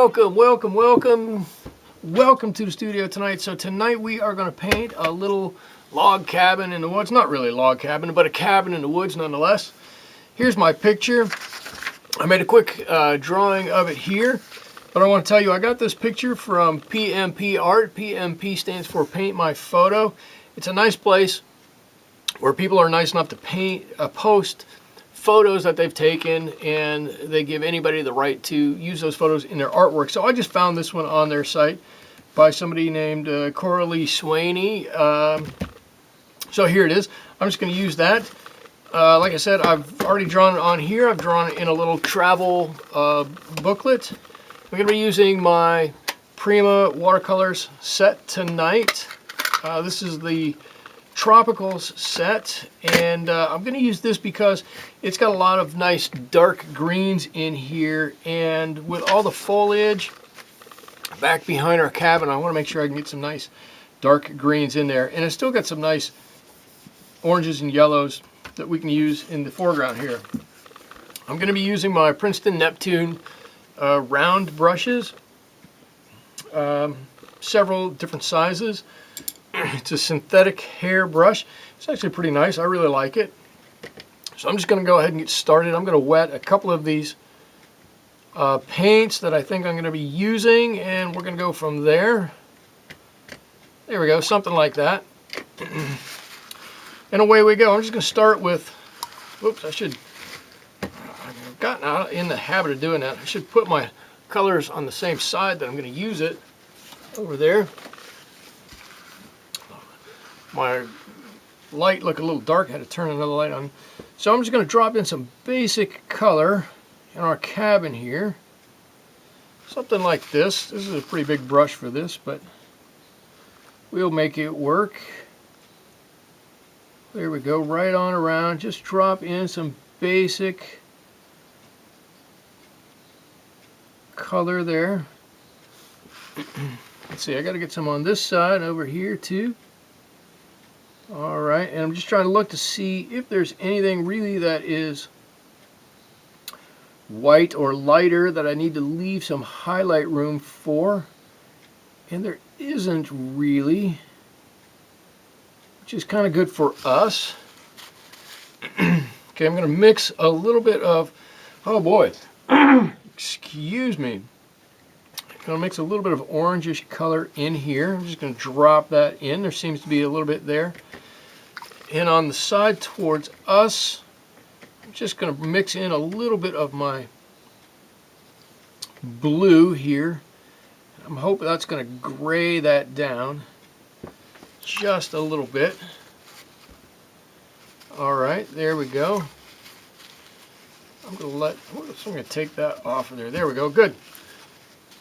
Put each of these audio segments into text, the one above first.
Welcome to the studio tonight. So tonight we are going to paint a little log cabin in the woods. Not really a log cabin, but a cabin in the woods nonetheless. Here's my picture. I made a quick drawing of it here, but I want to tell you I got this picture from PMP Art. PMP stands for Paint My Photo. It's a nice place where people are nice enough to post photos that they've taken, and they give anybody the right to use those photos in their artwork. So I just found this one on their site by somebody named Coralie Swaney. So here it is. I'm just going to use that. Like I said, I've already drawn it on here. I've drawn it in a little travel booklet. I'm going to be using my Prima Watercolors set tonight. This is the Tropicals set, and I'm going to use this because it's got a lot of nice dark greens in here, and with all the foliage back behind our cabin, I want to make sure I can get some nice dark greens in there, and it's still got some nice oranges and yellows that we can use in the foreground here. I'm going to be using my Princeton Neptune round brushes, several different sizes. It's a synthetic hair brush. It's actually pretty nice. I really like it. So I'm just going to go ahead and get started. I'm going to wet a couple of these paints that I think I'm going to be using, and we're going to go from there. There we go, something like that. And away we go. I'm just going to start with, whoops, I've gotten out in the habit of doing that. I should put my colors on the same side that I'm going to use it over there. My light looked a little dark. I had to turn another light on. So I'm just going to drop in some basic color in our cabin here. Something like this. This is a pretty big brush for this, but we'll make it work. There we go, right on around. Just drop in some basic color there. Let's see, I got to get some on this side over here too. Alright, and I'm just trying to look to see if there's anything really that is white or lighter that I need to leave some highlight room for. And there isn't really, which is kind of good for us. Okay, I'm going to mix a little bit of, oh boy, excuse me. I'm going to mix a little bit of orangish color in here. I'm just going to drop that in. There seems to be a little bit there. And on the side towards us, I'm just going to mix in a little bit of my blue here. I'm hoping that's going to gray that down just a little bit. Alright, there we go. I'm going to take that off of there. There we go, good.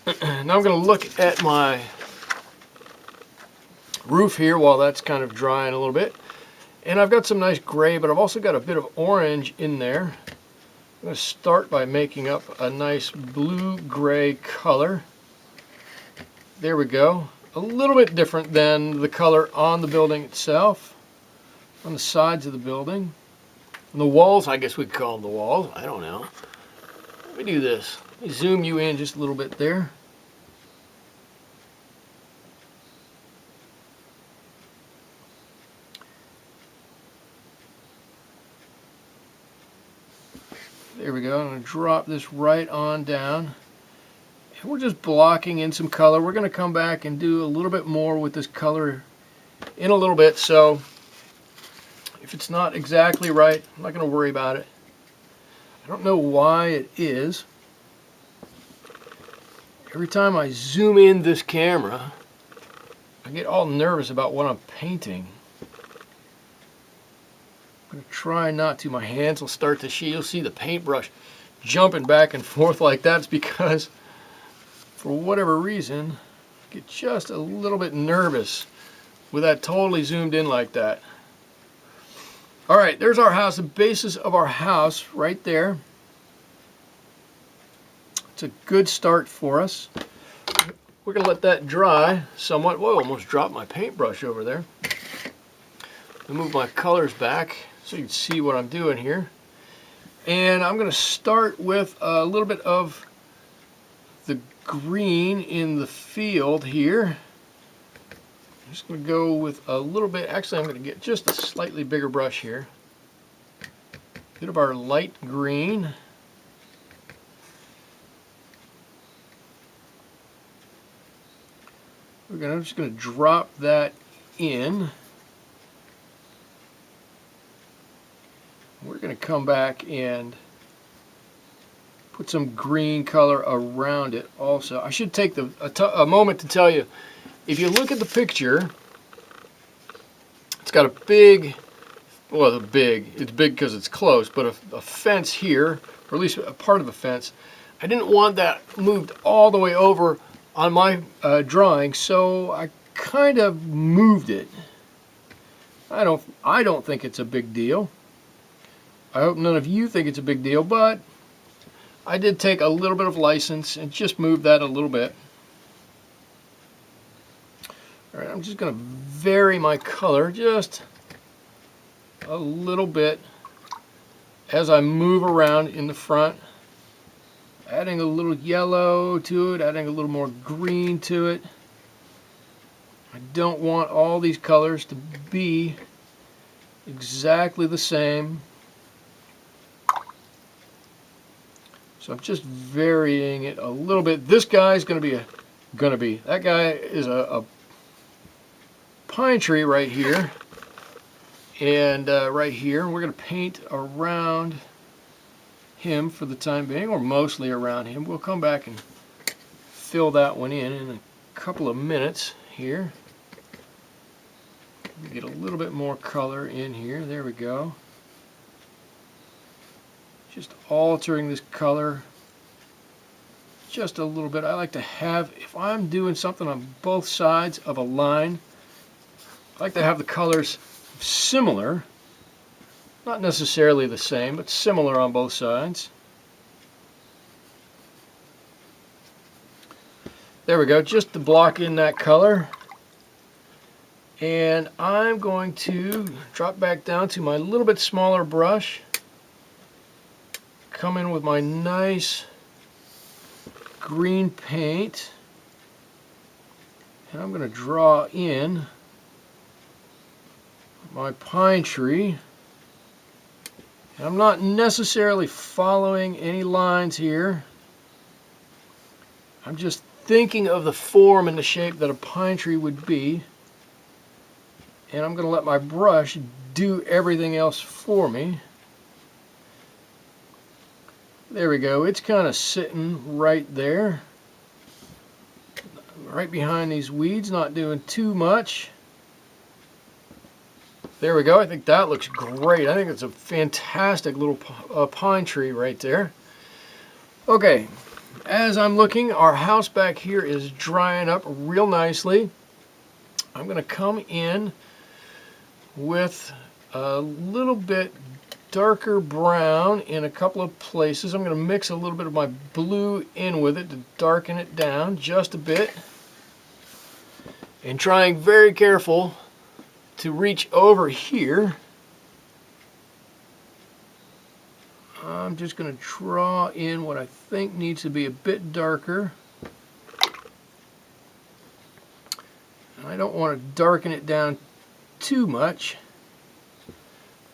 Now I'm going to look at my roof here while that's kind of drying a little bit. And I've got some nice gray, but I've also got a bit of orange in there. I'm going to start by making up a nice blue-gray color. There we go. A little bit different than the color on the building itself, on the sides of the building. And the walls, I guess we'd call them the walls. I don't know. Let me do this. Let me zoom you in just a little bit there. There we go. I'm going to drop this right on down. And we're just blocking in some color. We're going to come back and do a little bit more with this color in a little bit. So if it's not exactly right, I'm not going to worry about it. I don't know why it is. Every time I zoom in this camera, I get all nervous about what I'm painting. I'm going to try not to. My hands will start to shake. You'll see the paintbrush jumping back and forth like that. It's because, for whatever reason, I get just a little bit nervous with that totally zoomed in like that. Alright, there's our house, the basis of our house right there. It's a good start for us. We're going to let that dry somewhat. Whoa, almost dropped my paintbrush over there. I'll move my colors back so you can see what I'm doing here. And I'm going to start with a little bit of the green in the field here. I'm just going to go with a little bit. Actually, I'm going to get just a slightly bigger brush here. A bit of our light green. I'm just going to drop that in. We're going to come back and put some green color around it also. I should take a moment to tell you, if you look at the picture, it's got a big, well, it's big because it's close, but a fence here, or at least a part of the fence. I didn't want that moved all the way over on my drawing, so I kind of moved it. I don't think it's a big deal. I hope none of you think it's a big deal, but I did take a little bit of license and just move that a little bit. Alright, I'm just going to vary my color just a little bit as I move around in the front. Adding a little yellow to it, adding a little more green to it. I don't want all these colors to be exactly the same. So I'm just varying it a little bit. This guy is that guy is a pine tree right here. And right here, we're going to paint around him for the time being, or mostly around him. We'll come back and fill that one in a couple of minutes here. Get a little bit more color in here. There we go. Just altering this color just a little bit. I like to have, if I'm doing something on both sides of a line, I like to have the colors similar. Not necessarily the same, but similar on both sides. There we go, just to block in that color. And I'm going to drop back down to my little bit smaller brush. Come in with my nice green paint. And I'm going to draw in my pine tree. I'm not necessarily following any lines here. I'm just thinking of the form and the shape that a pine tree would be. And I'm going to let my brush do everything else for me. There we go. It's kind of sitting right there. Right behind these weeds, not doing too much. There we go. I think that looks great. I think it's a fantastic little pine tree right there. Okay, as I'm looking, our house back here is drying up real nicely. I'm going to come in with a little bit darker brown in a couple of places. I'm going to mix a little bit of my blue in with it to darken it down just a bit. And trying very careful to reach over here. I'm just going to draw in what I think needs to be a bit darker. And I don't want to darken it down too much.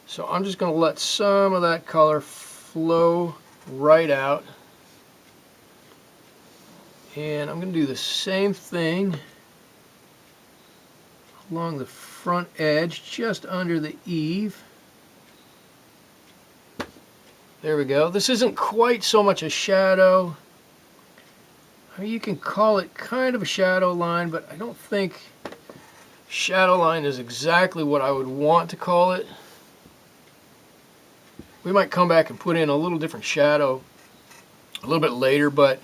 So I'm just going to let some of that color flow right out. And I'm going to do the same thing along the front edge, just under the eave. There we go. This isn't quite so much a shadow. I mean, you can call it kind of a shadow line, but I don't think shadow line is exactly what I would want to call it. We might come back and put in a little different shadow a little bit later, but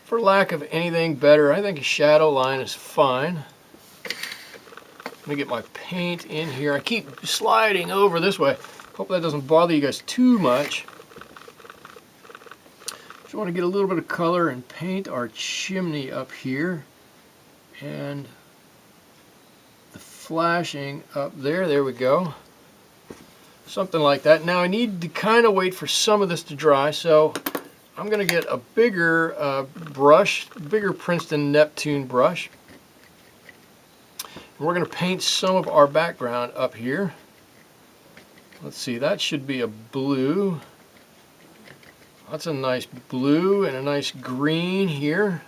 for lack of anything better, I think a shadow line is fine. Let me get my paint in here. I keep sliding over this way. Hope that doesn't bother you guys too much. Just want to get a little bit of color and paint our chimney up here. And the flashing up there. There we go. Something like that. Now I need to kind of wait for some of this to dry, so I'm going to get a bigger brush, bigger Princeton Neptune brush. And we're going to paint some of our background up here. Let's see, that should be a blue. That's a nice blue and a nice green here.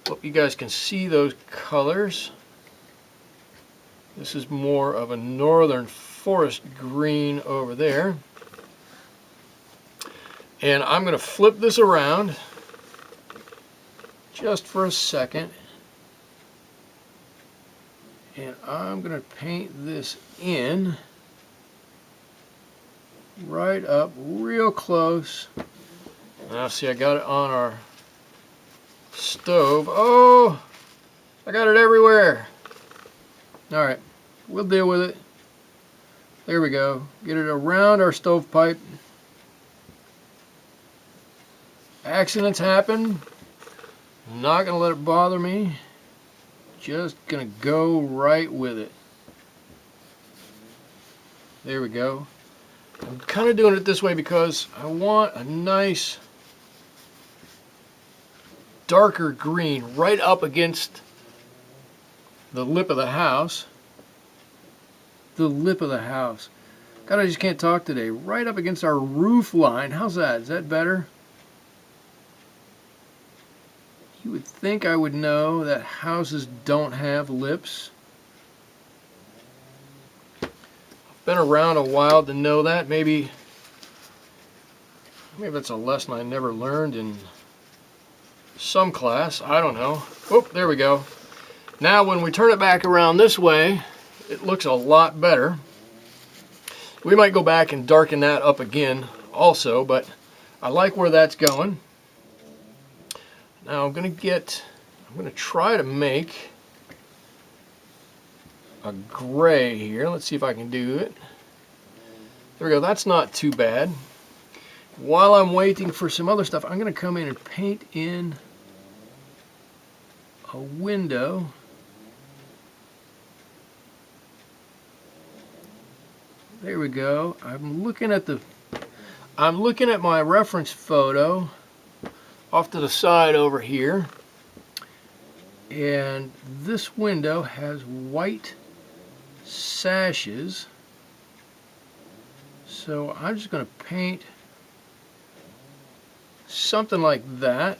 Hope you guys can see those colors. This is more of a northern forest green over there. And I'm going to flip this around just for a second. And I'm going to paint this in right up real close. Now see, I got it on our stove. Oh, I got it everywhere. All right, we'll deal with it. There we go. Get it around our stovepipe. Accidents happen. Not gonna let it bother me. Just gonna go right with it. There we go. I'm kind of doing it this way because I want a nice darker green right up against the lip of the house. The lip of the house. God, I just can't talk today. Right up against our roof line. How's that? Is that better? You would think I would know that houses don't have lips. Been around a while to know that. Maybe that's a lesson I never learned in some class. I don't know. Oh, there we go. Now when we turn it back around this way, it looks a lot better. We might go back and darken that up again also, but I like where that's going. Now I'm going to try to make a gray here. Let's see if I can do it. There we go. That's not too bad. While I'm waiting for some other stuff, I'm going to come in and paint in a window. There we go. I'm looking at my reference photo off to the side over here. And this window has white sashes, so I'm just going to paint something like that.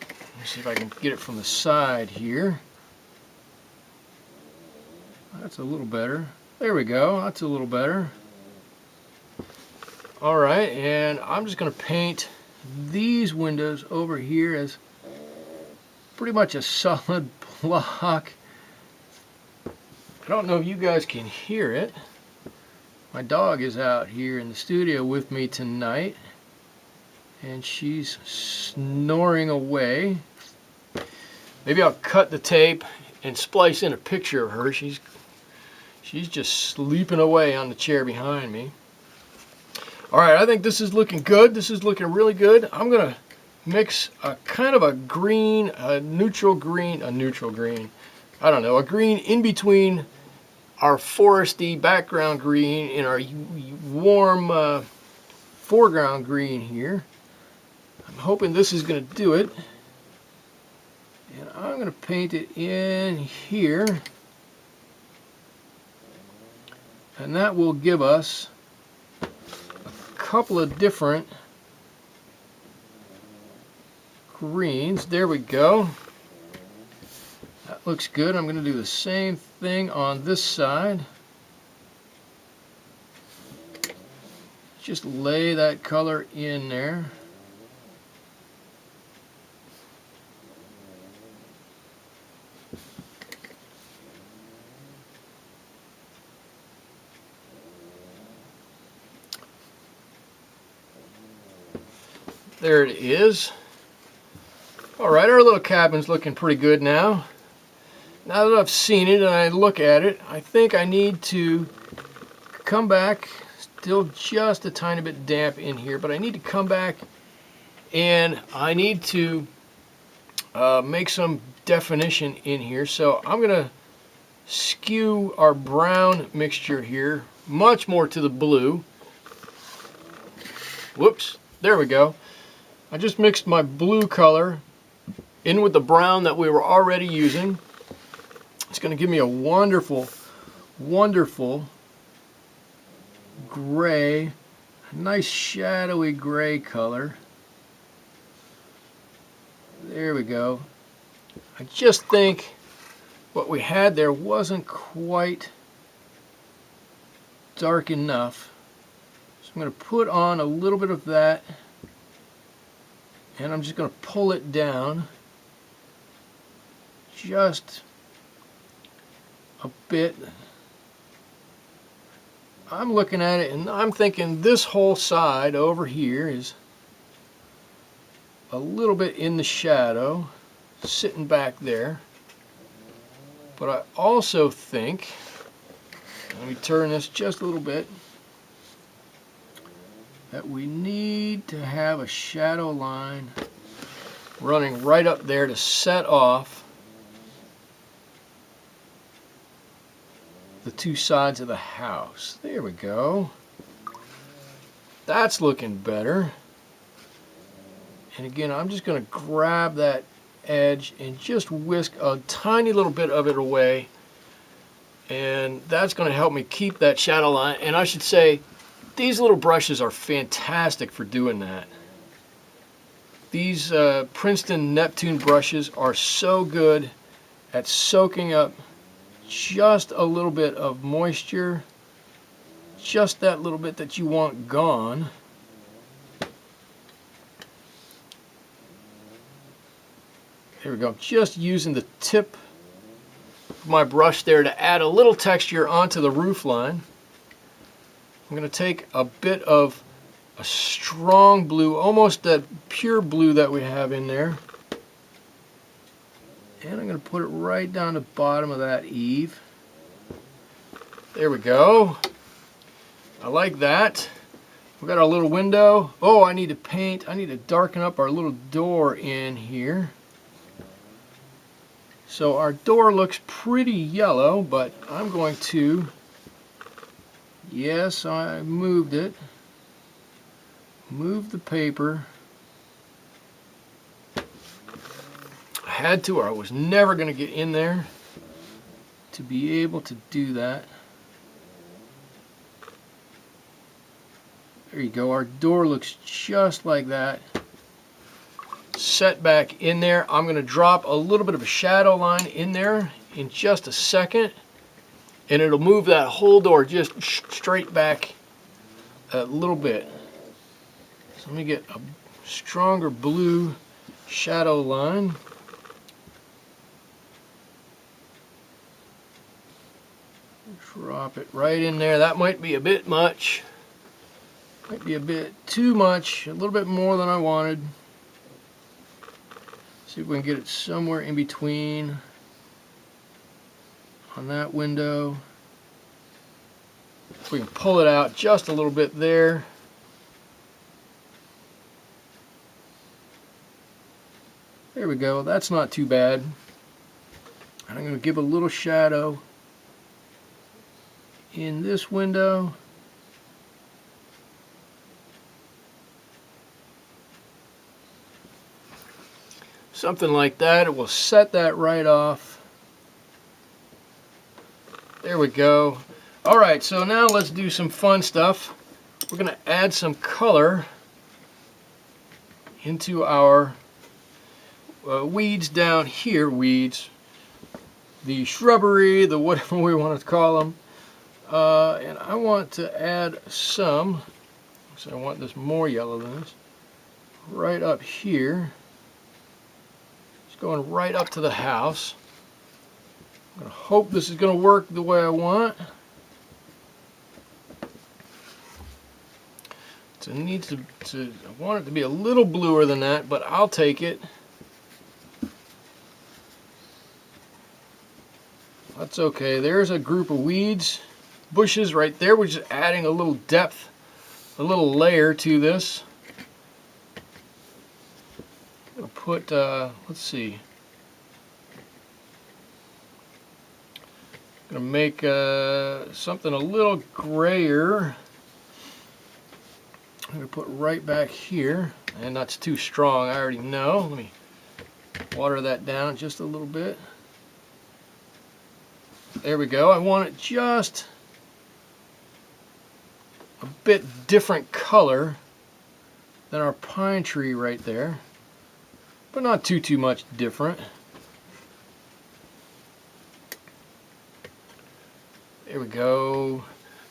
Let me see if I can get it from the side here. That's a little better. There we go. That's a little better. Alright, and I'm just going to paint these windows over here as pretty much a solid block. I don't know if you guys can hear it. My dog is out here in the studio with me tonight, and she's snoring away. Maybe I'll cut the tape and splice in a picture of her. She's just sleeping away on the chair behind me. Alright, I think this is looking good. This is looking really good. I'm going to mix a kind of a green, a neutral green, I don't know, a green in between our foresty background green and our warm foreground green here. I'm hoping this is going to do it. And I'm going to paint it in here. And that will give us a couple of different greens. There we go. That looks good. I'm going to do the same thing on this side. Just lay that color in there. There it is. Alright, our little cabin's looking pretty good now. Now that I've seen it and I look at it, I think I need to come back, still just a tiny bit damp in here, but I need to come back and I need to make some definition in here. So I'm going to skew our brown mixture here much more to the blue. Whoops, there we go. I just mixed my blue color in with the brown that we were already using. It's going to give me a wonderful, wonderful gray, nice shadowy gray color. There we go. I just think what we had there wasn't quite dark enough. So I'm going to put on a little bit of that, and I'm just going to pull it down just a bit. I'm looking at it and I'm thinking this whole side over here is a little bit in the shadow, sitting back there. But I also think, let me turn this just a little bit, that we need to have a shadow line running right up there to set off the two sides of the house. There we go. That's looking better. And again, I'm just going to grab that edge and just whisk a tiny little bit of it away, and that's going to help me keep that shadow line. And I should say, these little brushes are fantastic for doing that. These Princeton Neptune brushes are so good at soaking up just a little bit of moisture, just that little bit that you want gone. There we go. Just using the tip of my brush there to add a little texture onto the roof line. I'm going to take a bit of a strong blue, almost that pure blue that we have in there, and I'm going to put it right down the bottom of that eave. There we go. I like that. We've got our little window. Oh, I need to paint. I need to darken up our little door in here. So our door looks pretty yellow, but I'm going to, yes, I moved it. Move the paper. I had to, or I was never going to get in there to be able to do that. There you go. Our door looks just like that. Set back in there. I'm going to drop a little bit of a shadow line in there in just a second, and it'll move that whole door just straight back a little bit. So let me get a stronger blue shadow line. Drop it right in there. That might be a bit much. Might be a bit too much. A little bit more than I wanted. See if we can get it somewhere in between on that window. If we can pull it out just a little bit there. There we go. That's not too bad. And I'm going to give a little shadow in this window. Something like that. It will set that right off. There we go. Alright, so now let's do some fun stuff. We're going to add some color into our weeds down here. Weeds. The shrubbery, the whatever we want to call them. And I want to add some, so I want this more yellow than this, right up here. Going right up to the house. I'm going to hope this is going to work the way I want. So it needs I want it to be a little bluer than that, but I'll take it. That's okay. There's a group of weeds, bushes right there. We're just adding a little depth, a little layer to this. I'll put, let's see. I'm going to make something a little grayer I'm going to put right back here, and that's too strong, I already know. Let me water that down just a little bit. There we go. I want it just a bit different color than our pine tree right there, but not too much different. There we go.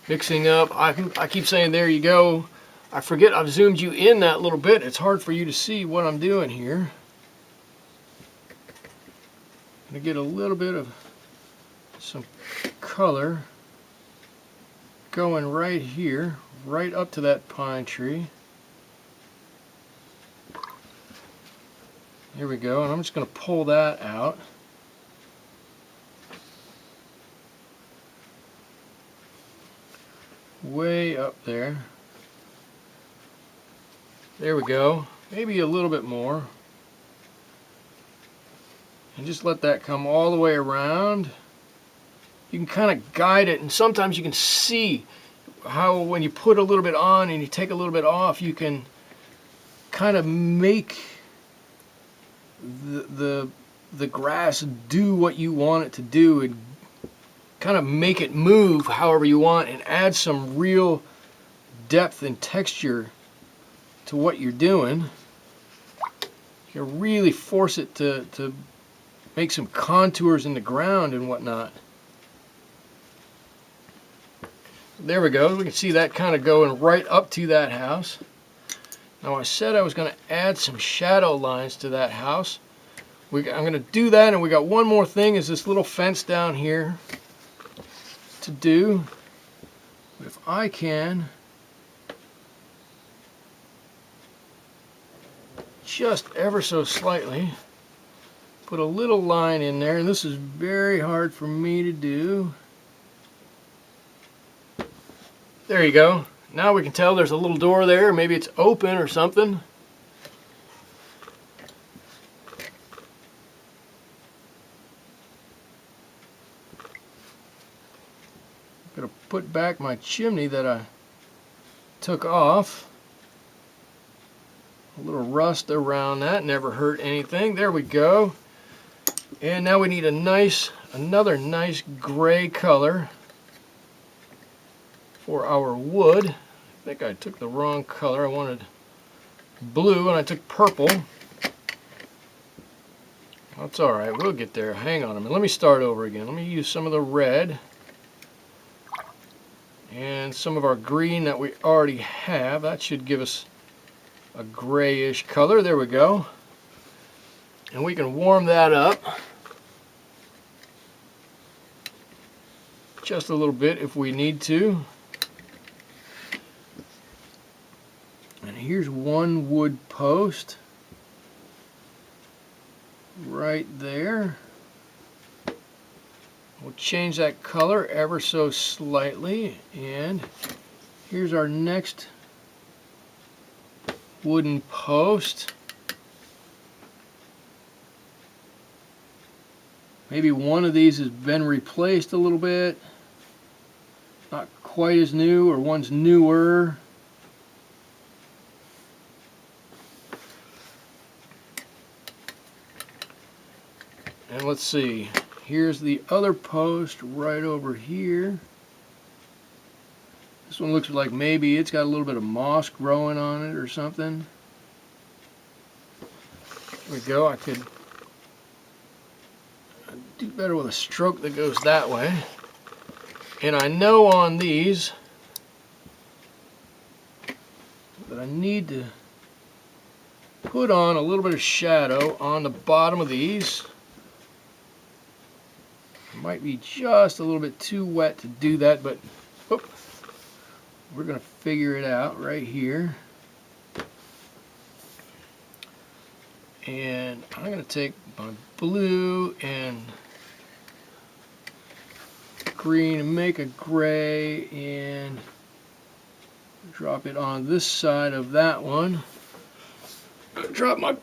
Mixing up. I keep saying there you go. I forget I've zoomed you in that little bit. It's hard for you to see what I'm doing here. I'm going to get a little bit of some color going right here, right up to that pine tree. Here we go, and I'm just going to pull that out. Way up there. There we go. Maybe a little bit more. And just let that come all the way around. You can kind of guide it, and sometimes you can see how when you put a little bit on and you take a little bit off, you can kind of make the grass do what you want it to do, and kind of make it move however you want, and add some real depth and texture to what you're doing. You can really force it to make some contours in the ground and whatnot. There we go. We can see that kind of going right up to that house. Now I said I was going to add some shadow lines to that house. I'm going to do that, and we got one more thing, is this little fence down here to do. But if I can just ever so slightly put a little line in there, and this is very hard for me to do. There you go. Now we can tell there's a little door there. Maybe it's open or something. I'm going to put back my chimney that I took off. A little rust around that, never hurt anything. There we go. And now we need another nice gray color for our wood. I think I took the wrong color. I wanted blue and I took purple. That's alright, we'll get there. Hang on a minute. Let me start over again. Let me use some of the red and some of our green that we already have. That should give us a grayish color. There we go. And we can warm that up just a little bit if we need to. And here's one wood post right there. We'll change that color ever so slightly, and here's our next wooden post. Maybe one of these has been replaced a little bit. Not quite as new, or one's newer. And let's see, here's the other post right over here. This one looks like maybe it's got a little bit of moss growing on it or something. There we go. I could do better with a stroke that goes that way. And I know on these that I need to put on a little bit of shadow on the bottom of these. Might be just a little bit too wet to do that, but whoop, we're going to figure it out right here. And I'm going to take my blue and green and make a gray and drop it on this side of that one. Drop my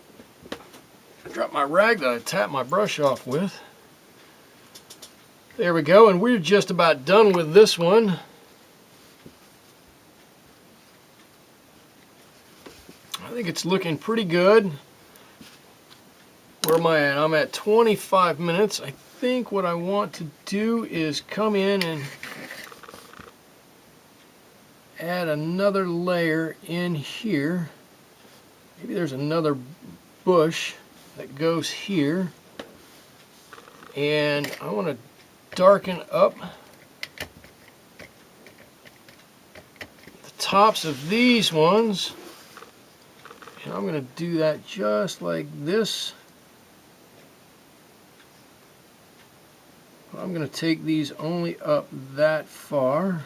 rag that I tapped my brush off with. There we go, and we're just about done with this one. think it's looking pretty good. Where am I at? I'm at 25 minutes. I think what I want to do is come in and add another layer in here. Maybe there's another bush that goes here. And I want to darken up the tops of these ones. And I'm going to do that just like this. I'm going to take these only up that far.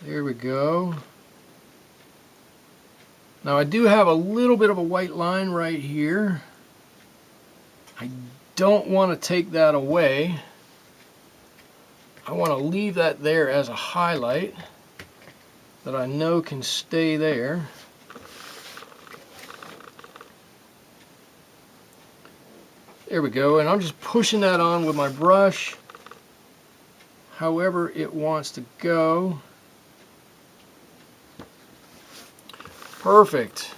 There we go. Now I do have a little bit of a white line right here. I don't want to take that away. I want to leave that there as a highlight that I know can stay there. There we go, and I'm just pushing that on with my brush however it wants to go. Perfect.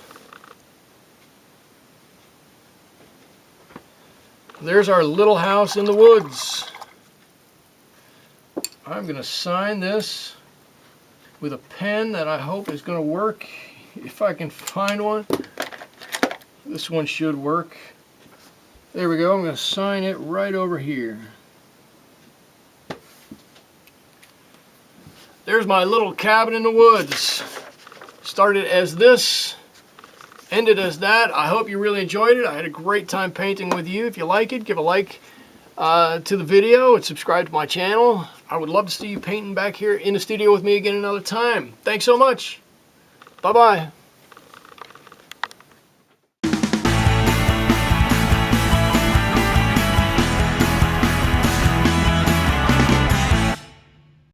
There's our little house in the woods. I'm going to sign this with a pen that I hope is going to work if I can find one. This one should work. There we go. I'm going to sign it right over here. There's my little cabin in the woods. Started as this, ended as that. I hope you really enjoyed it. I had a great time painting with you. If you like it, give a like to the video and subscribe to my channel. I would love to see you painting back here in the studio with me again another time. Thanks so much. Bye-bye.